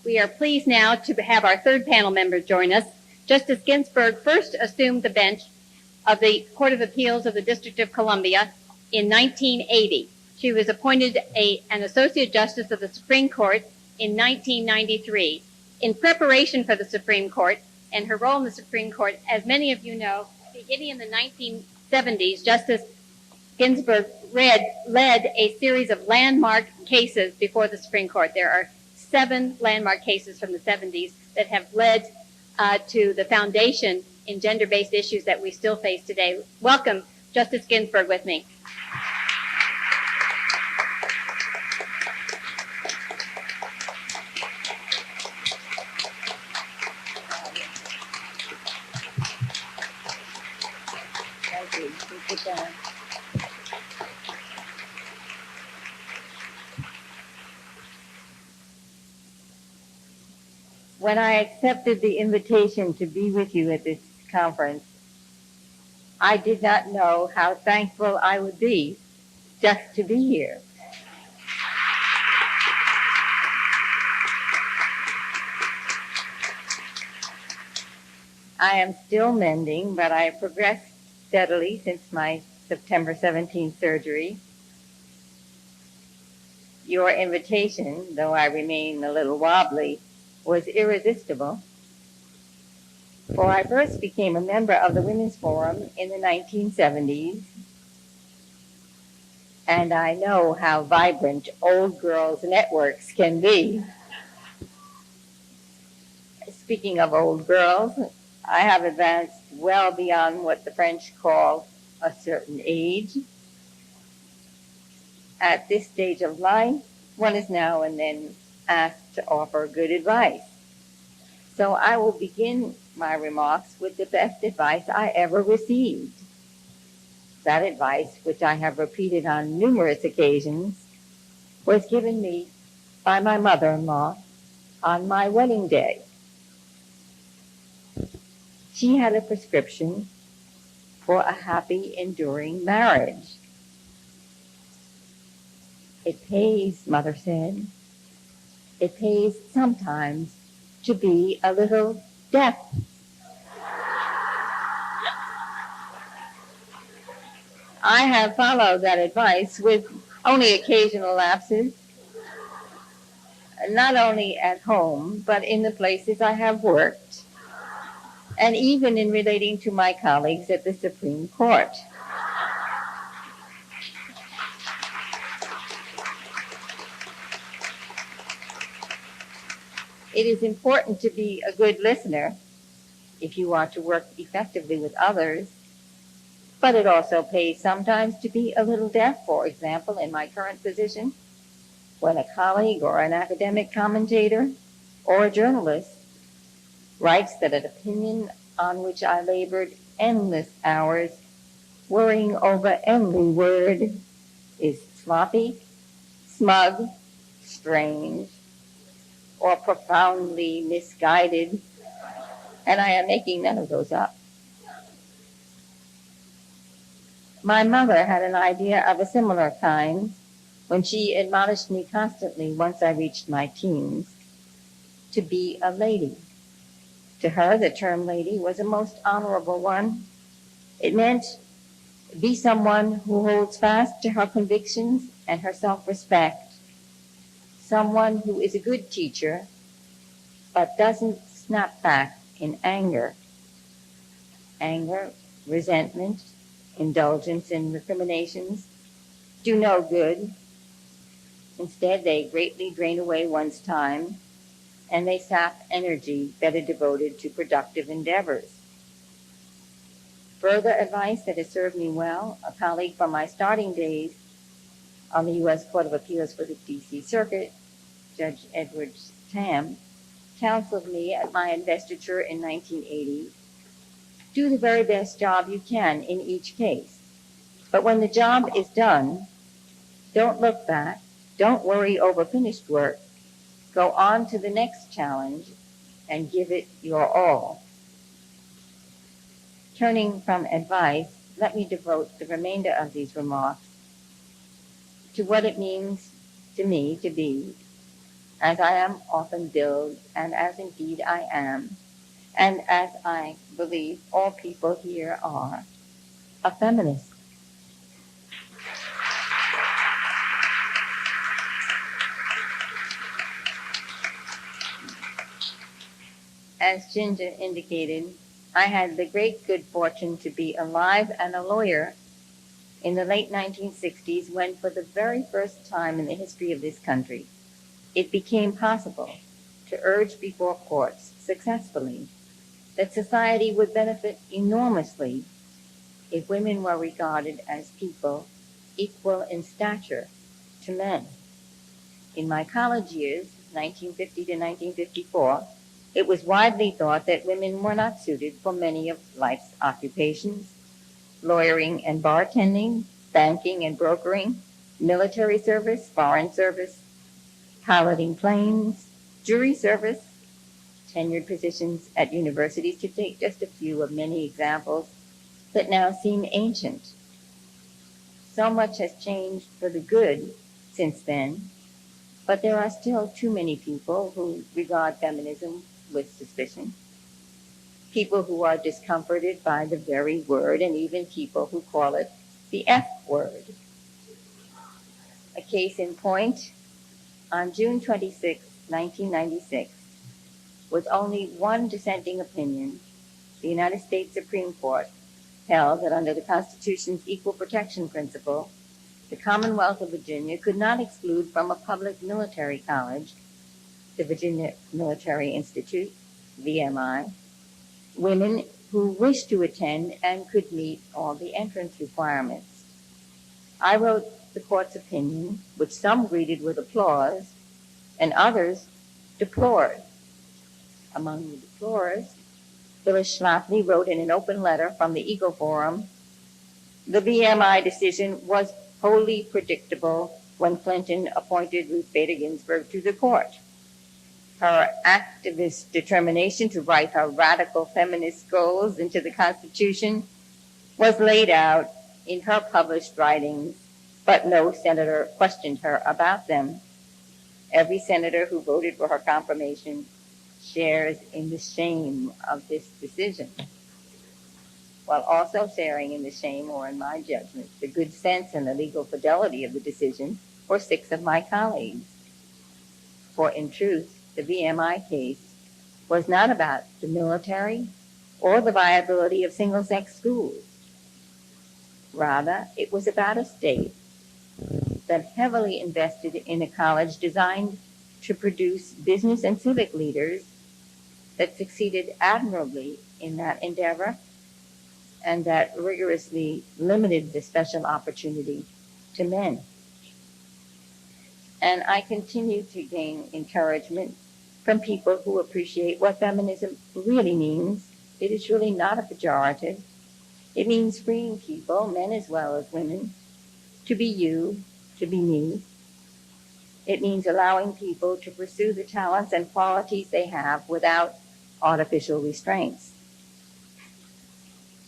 We are pleased now to have our third panel member join us. Justice Ginsburg first assumed the bench of the Court of Appeals of the District of Columbia in 1980. She was appointed an Associate Justice of the Supreme Court in 1993. In preparation for the Supreme Court and her role in the Supreme Court, as many of you know, beginning in the 1970s, Justice Ginsburg led a series of landmark cases before the Supreme Court. There are 7 landmark cases from the 70s that have led to the foundation in gender-based issues that we still face today. Welcome, Justice Ginsburg, with me. Thank you. Sit down. When I accepted the invitation to be with you at this conference, I did not know how thankful I would be just to be here. I am still mending, but I have progressed steadily since my September 17th surgery. Your invitation, though I remain a little wobbly, was irresistible, for I first became a member of the Women's Forum in the 1970s, and I know how vibrant old girls' networks can be. Speaking of old girls, I have advanced well beyond what the French call a certain age. At this stage of life, one is now and then asked to offer good advice. So I will begin my remarks with the best advice I ever received. That advice, which I have repeated on numerous occasions, was given me by my mother-in-law on my wedding day. She had a prescription for a happy, enduring marriage. It pays, Mother said, it pays sometimes to be a little deaf. I have followed that advice with only occasional lapses, not only at home, but in the places I have worked, and even in relating to my colleagues at the Supreme Court. It is important to be a good listener if you want to work effectively with others, but it also pays sometimes to be a little deaf. For example, in my current position, when a colleague or an academic commentator or a journalist writes that an opinion on which I labored endless hours, worrying over every word, is sloppy, smug, strange, or profoundly misguided, and I am making none of those up. My mother had an idea of a similar kind when she admonished me constantly once I reached my teens to be a lady. To her, the term lady was a most honorable one. It meant be someone who holds fast to her convictions and her self-respect, someone who is a good teacher, but doesn't snap back in anger. Anger, resentment, indulgence in recriminations do no good. Instead, they greatly drain away one's time, and they sap energy better devoted to productive endeavors. Further advice that has served me well, a colleague from my starting days on the U.S. Court of Appeals for the D.C. Circuit, Judge Edward Tam, counseled me at my investiture in 1980, do the very best job you can in each case. But when the job is done, don't look back, don't worry over finished work, go on to the next challenge and give it your all. Turning from advice, let me devote the remainder of these remarks to what it means to me to be as I am often billed, and as indeed I am, and as I believe all people here are, a feminist. As Ginger indicated, I had the great good fortune to be alive and a lawyer in the late 1960s when, for the very first time in the history of this country, it became possible to urge before courts successfully that society would benefit enormously if women were regarded as people equal in stature to men. In my college years, 1950 to 1954, it was widely thought that women were not suited for many of life's occupations: lawyering and bartending, banking and brokering, military service, foreign service, piloting planes, jury service, tenured positions at universities, to take just a few of many examples that now seem ancient. So much has changed for the good since then, but there are still too many people who regard feminism with suspicion, people who are discomforted by the very word, and even people who call it the F word. A case in point, on June 26, 1996, with only one dissenting opinion, the United States Supreme Court held that under the Constitution's equal protection principle, the Commonwealth of Virginia could not exclude from a public military college, the Virginia Military Institute, VMI, women who wished to attend and could meet all the entrance requirements. I wrote the court's opinion, which some greeted with applause and others deplored. Among the deplorers, Phyllis Schlafly wrote in an open letter from the Eagle Forum, "The VMI decision was wholly predictable when Clinton appointed Ruth Bader Ginsburg to the court. Her activist determination to write her radical feminist goals into the Constitution was laid out in her published writings, but no senator questioned her about them. Every senator who voted for her confirmation shares in the shame of this decision, while also sharing in the shame, or in my judgment, the good sense and the legal fidelity of the decision, were 6 of my colleagues. For in truth, the VMI case was not about the military or the viability of single-sex schools. Rather, it was about a state that heavily invested in a college designed to produce business and civic leaders that succeeded admirably in that endeavor, and that rigorously limited the special opportunity to men. And I continue to gain encouragement from people who appreciate what feminism really means. It is really not a pejorative. It means freeing people, men as well as women, to be you, to be me. It means allowing people to pursue the talents and qualities they have without artificial restraints.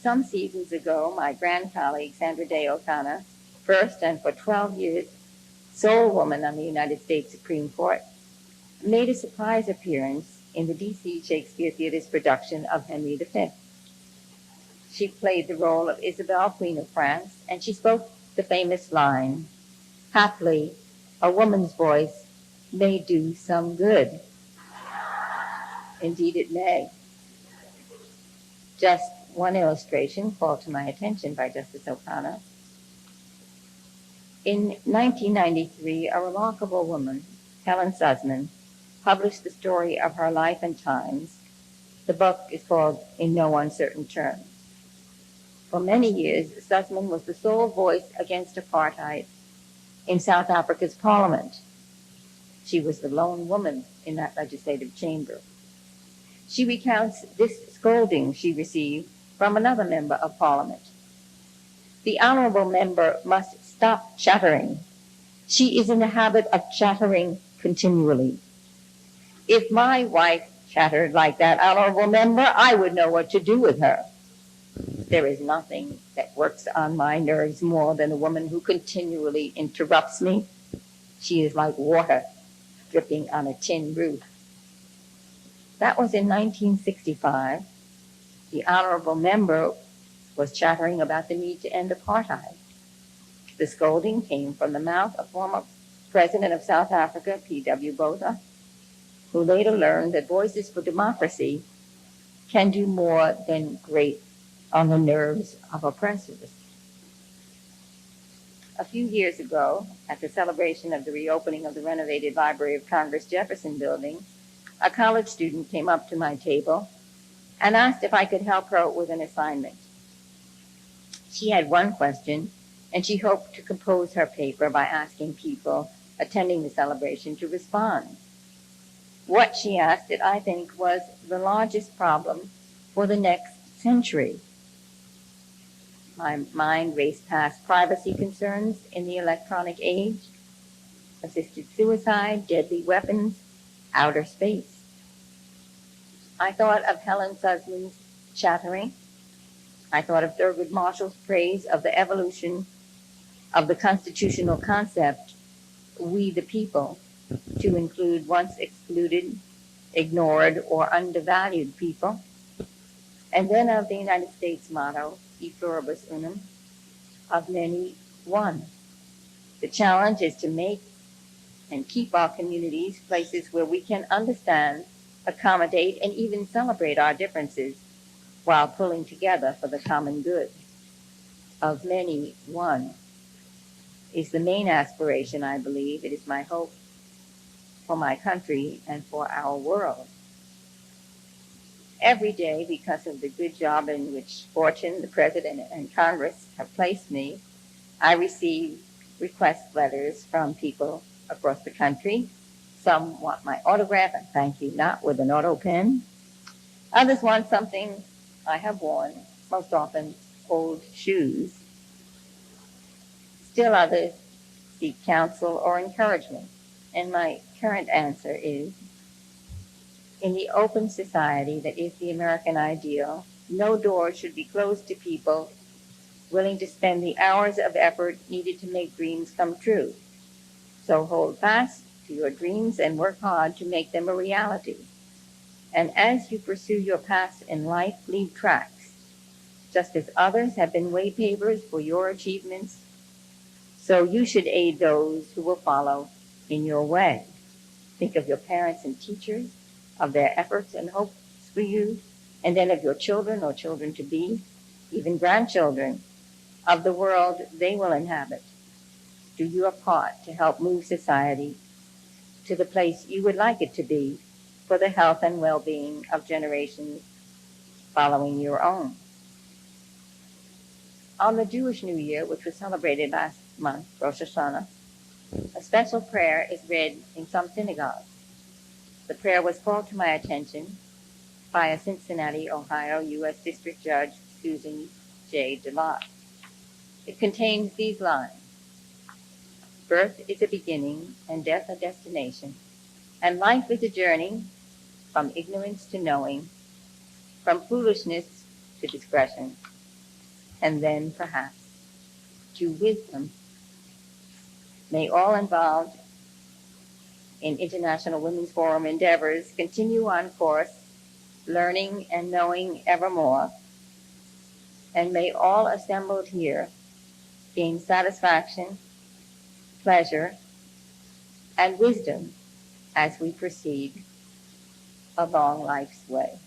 Some seasons ago, my grand colleague, Sandra Day O'Connor, first and for 12 years, sole woman on the United States Supreme Court, made a surprise appearance in the D.C. Shakespeare Theater's production of Henry V. She played the role of Isabel, Queen of France, and she spoke the famous line, "Haply, a woman's voice may do some good." Indeed it may. Just one illustration called to my attention by Justice O'Connor. In 1993, a remarkable woman, Helen Sussman, published the story of her life and times. The book is called In No Uncertain Terms. For many years, Sussman was the sole voice against apartheid in South Africa's parliament. She was the lone woman in that legislative chamber. She recounts this scolding she received from another member of parliament. "The honorable member must stop chattering. She is in the habit of chattering continually. If my wife chattered like that honorable member, I would know what to do with her. There is nothing that works on my nerves more than a woman who continually interrupts me. She is like water. dripping on a tin roof. That was in 1965. The honorable member was chattering about the need to end apartheid. The scolding came from the mouth of former President of South Africa, P.W. Botha, who later learned that Voices for Democracy can do more than grate on the nerves of oppressors. A few years ago, at the celebration of the reopening of the renovated Library of Congress Jefferson Building, a college student came up to my table and asked if I could help her with an assignment. She had one question, and she hoped to compose her paper by asking people attending the celebration to respond. What she asked, it I think, was the largest problem for the next century. My mind raced past privacy concerns in the electronic age, assisted suicide, deadly weapons, outer space. I thought of Helen Suzman's chattering. I thought of Thurgood Marshall's praise of the evolution of the constitutional concept, we the people, to include once excluded, ignored, or undervalued people, and then of the United States motto, E pluribus unum, of many one. The challenge is to make and keep our communities places where we can understand, accommodate, and even celebrate our differences while pulling together for the common good. Of many one is the main aspiration, I believe. It is my hope for my country and for our world. Every day, because of the good job in which Fortune, the President, and Congress have placed me, I receive request letters from people across the country. Some want my autograph, and thank you not, with an auto pen. Others want something I have worn, most often old shoes. Still others seek counsel or encouragement. And my current answer is, in the open society that is the American ideal, no door should be closed to people willing to spend the hours of effort needed to make dreams come true. So hold fast to your dreams and work hard to make them a reality. And as you pursue your path in life, leave tracks. Just as others have been way pavers for your achievements, so you should aid those who will follow in your way. Think of your parents and teachers, of their efforts and hopes for you, and then of your children or children to be, even grandchildren, of the world they will inhabit. Do your part to help move society to the place you would like it to be for the health and well-being of generations following your own. On the Jewish New Year, which was celebrated last month, Rosh Hashanah, a special prayer is read in some synagogues. The prayer was called to my attention by a Cincinnati, Ohio, U.S. District Judge, Susan J. DeLotte. It contains these lines: birth is a beginning and death a destination, and life is a journey from ignorance to knowing, from foolishness to discretion, and then perhaps to wisdom. May all involved in International Women's Forum endeavors continue on course, learning and knowing evermore, and may all assembled here gain satisfaction, pleasure, and wisdom as we proceed along life's way.